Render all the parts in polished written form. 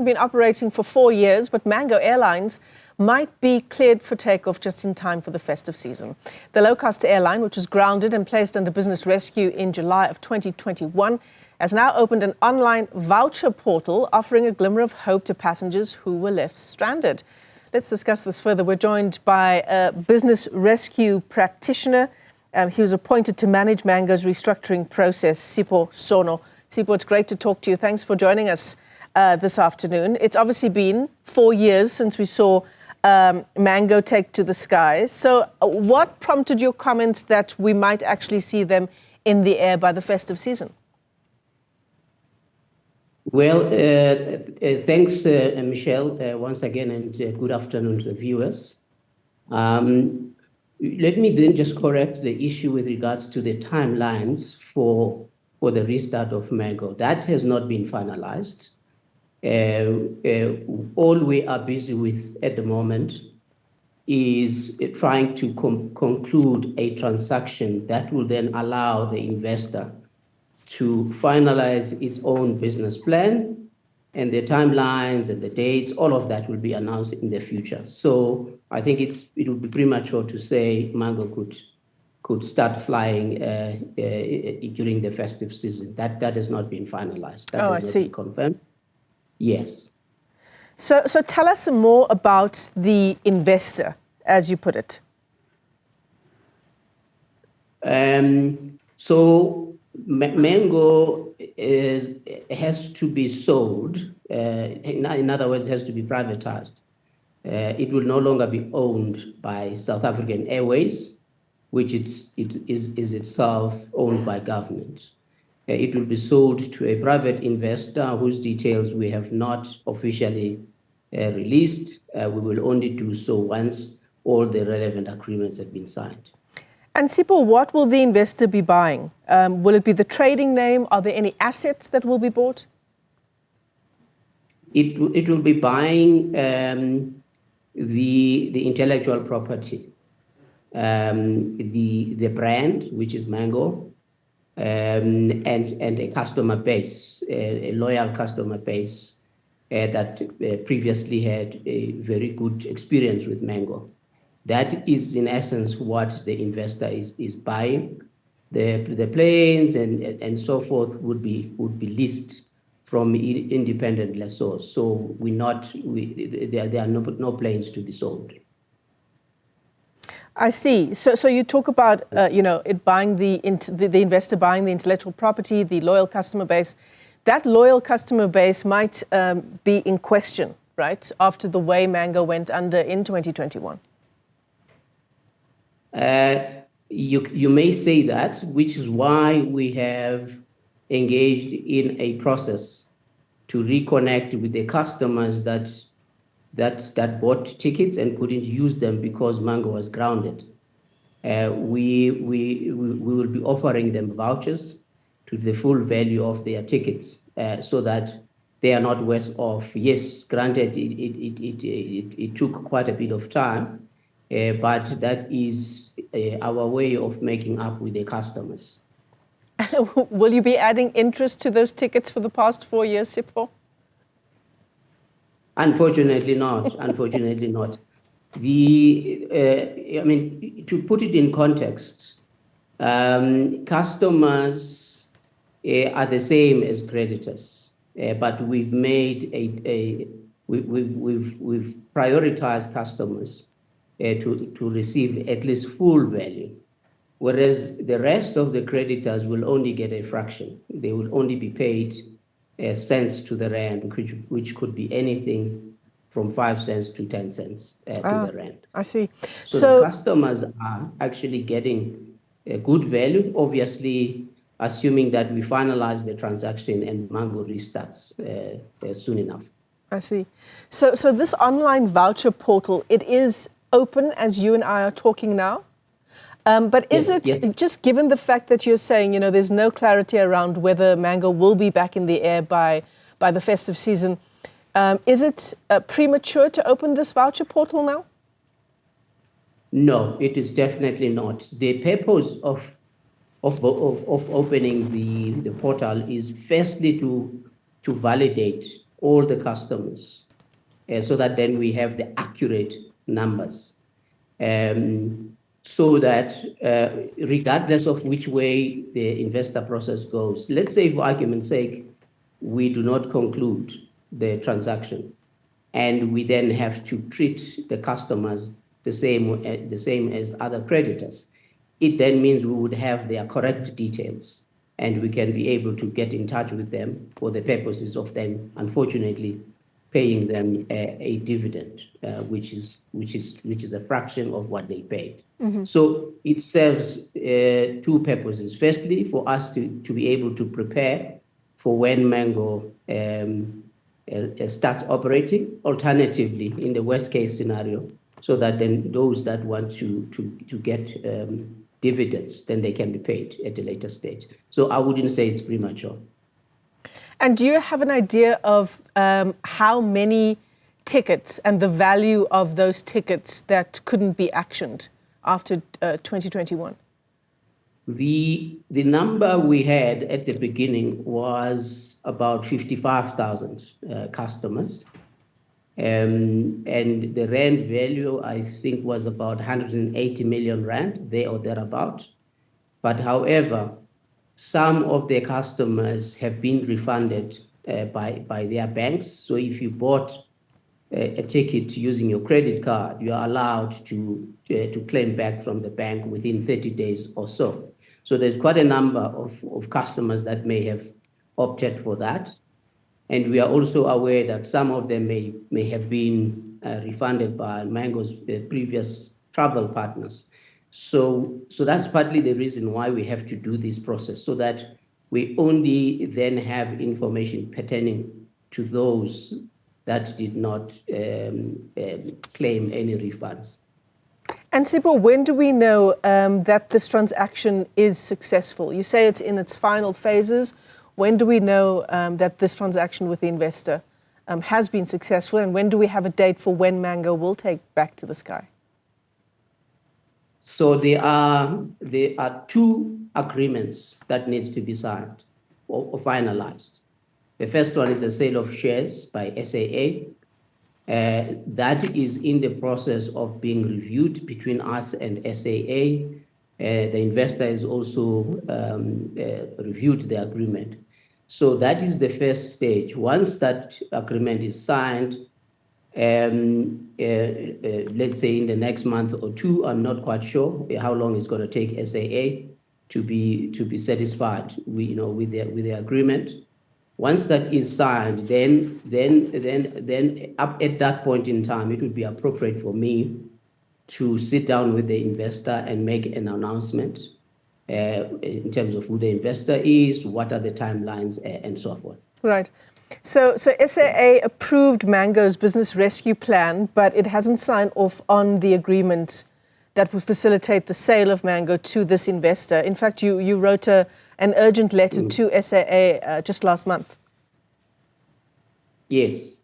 Been operating for 4 years, but Mango Airlines might be cleared for takeoff just in time for the festive season. The low-cost airline, which was grounded and placed under business rescue in July of 2021, has now opened an online voucher portal offering a glimmer of hope to passengers who were left stranded. Let's discuss this further. We're joined by a business rescue practitioner. He was appointed to manage Mango's restructuring process, Sipho Sono. Sipho, it's great to talk to you. Thanks for joining us this afternoon. It's obviously been 4 years since we saw Mango take to the skies. So what prompted your comments that we might actually see them in the air by the festive season? Well, thanks, Michelle, once again, and good afternoon to the viewers. Let me then just correct the issue with regards to the timelines for the restart of Mango. That has not been finalized. All we are busy with at the moment is trying to conclude a transaction that will then allow the investor to finalize its own business plan, and the timelines and the dates, all of that will be announced in the future. So I think it would be premature to say Mango could start flying during the festive season. That has not been finalized. That has not been confirmed. Yes. So tell us some more about the investor, as you put it. So Mango has to be sold. In other words, has to be privatized. It will no longer be owned by South African Airways, which is itself owned by government. It will be sold to a private investor whose details we have not officially released. We will only do so once all the relevant agreements have been signed. And Sipho, what will the investor be buying? Will it be the trading name? Are there any assets that will be bought? It will be buying the intellectual property, the brand, which is Mango, and a customer base, a loyal customer base that previously had a very good experience with Mango. That is, in essence, what the investor is buying. The planes and so forth would be leased from independent lessors. So there are no planes to be sold. I see. So you talk about it buying the investor buying the intellectual property, the loyal customer base. That loyal customer base might be in question, right, after the way Mango went under in 2021. You may say that, which is why we have engaged in a process to reconnect with the customers that bought tickets and couldn't use them because Mango was grounded. We will be offering them vouchers to the full value of their tickets so that they are not worse off. Yes, granted, it took quite a bit of time, but that is our way of making up with the customers. Will you be adding interest to those tickets for the past 4 years, Sipho? Unfortunately not. Unfortunately not. I mean, to put it in context, customers are the same as creditors, but we've made we've prioritized customers to receive at least full value, whereas the rest of the creditors will only get a fraction. They will only be paid cents to the rand, which could be anything from 5 cents to 10 cents to the rand. I see. So the customers are actually getting a good value, obviously, assuming that we finalize the transaction and Mango restarts soon enough. I see. So this online voucher portal, it is open as you and I are talking now? But is it, just given the fact that you're saying, there's no clarity around whether Mango will be back in the air by the festive season, is it premature to open this voucher portal now? No, it is definitely not. The purpose of opening the portal is firstly to validate all the customers, so that then we have the accurate numbers. So that regardless of which way the investor process goes, let's say for argument's sake, we do not conclude the transaction, and we then have to treat the customers the same as other creditors. It then means we would have their correct details, and we can be able to get in touch with them for the purposes of then, unfortunately, paying them a dividend, which is a fraction of what they paid. Mm-hmm. So it serves two purposes. Firstly, for us to be able to prepare for when Mango starts operating. Alternatively, in the worst case scenario, so that then those that want to get dividends, then they can be paid at a later stage. So I wouldn't say it's premature. And do you have an idea of how many tickets and the value of those tickets that couldn't be actioned after 2021? The number we had at the beginning was about 55,000 customers. And the rand value, I think, was about 180 million rand, there or thereabout. But however, some of their customers have been refunded by their banks. So if you bought a ticket using your credit card, you are allowed to claim back from the bank within 30 days or so. So there's quite a number of customers that may have opted for that. And we are also aware that some of them may have been refunded by Mango's previous travel partners. So that's partly the reason why we have to do this process, so that we only then have information pertaining to those that did not claim any refunds. And Sipho, when do we know that this transaction is successful? You say it's in its final phases. When do we know that this transaction with the investor has been successful, and when do we have a date for when Mango will take back to the sky? So there are two agreements that needs to be signed or finalized. The first one is the sale of shares by SAA. That is in the process of being reviewed between us and SAA. The investor has also reviewed the agreement. So that is the first stage. Once that agreement is signed, let's say in the next month or two, I'm not quite sure how long it's going to take SAA to be satisfied with the agreement. Once that is signed, then up at that point in time, it would be appropriate for me to sit down with the investor and make an announcement in terms of who the investor is, what are the timelines, and so forth. Right. So SAA approved Mango's business rescue plan, but it hasn't signed off on the agreement that would facilitate the sale of Mango to this investor. In fact, you wrote an urgent letter to SAA just last month. Yes.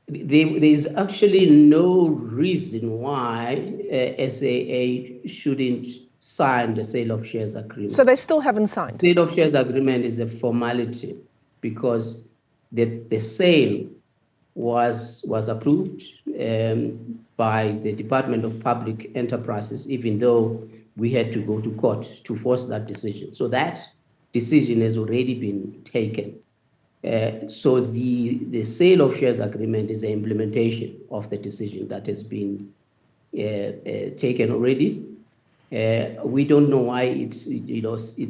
There's actually no reason why SAA shouldn't sign the sale of shares agreement. So they still haven't signed? The sale of shares agreement is a formality because the sale was approved by the Department of Public Enterprises, even though we had to go to court to force that decision. So that decision has already been taken. So the sale of shares agreement is the implementation of the decision that has been taken already. We don't know why it's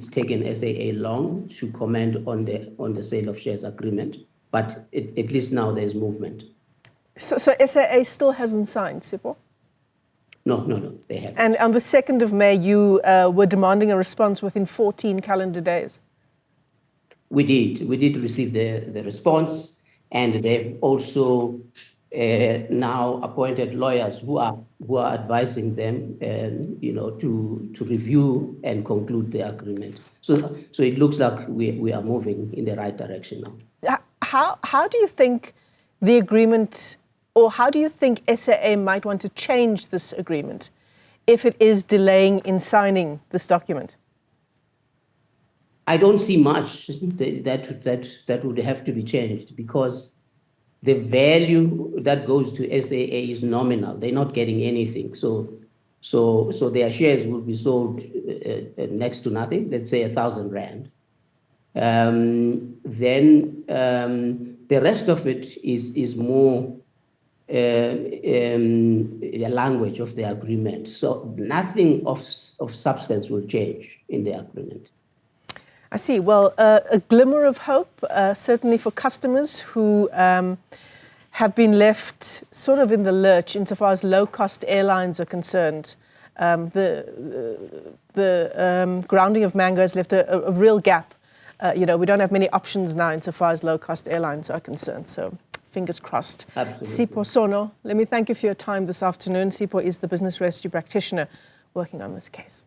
taken SAA long to comment on the sale of shares agreement, but at least now there's movement. So SAA still hasn't signed, Sipho? No, they haven't. And on the 2nd of May, you were demanding a response within 14 calendar days. We did receive the response, and they've also now appointed lawyers who are advising them, to review and conclude the agreement. So it looks like we are moving in the right direction now. How do you think the agreement, or how do you think SAA might want to change this agreement if it is delaying in signing this document? I don't see much that would have to be changed, because the value that goes to SAA is nominal. They're not getting anything. So their shares will be sold next to nothing, let's say 1,000 rand. Then the rest of it is more the language of the agreement. So nothing of substance will change in the agreement. I see. Well, a glimmer of hope, certainly for customers who have been left sort of in the lurch insofar as low-cost airlines are concerned. The grounding of Mango has left a real gap. We don't have many options now insofar as low-cost airlines are concerned. So fingers crossed. Absolutely. Sipho Sono, let me thank you for your time this afternoon. Sipho is the business rescue practitioner working on this case.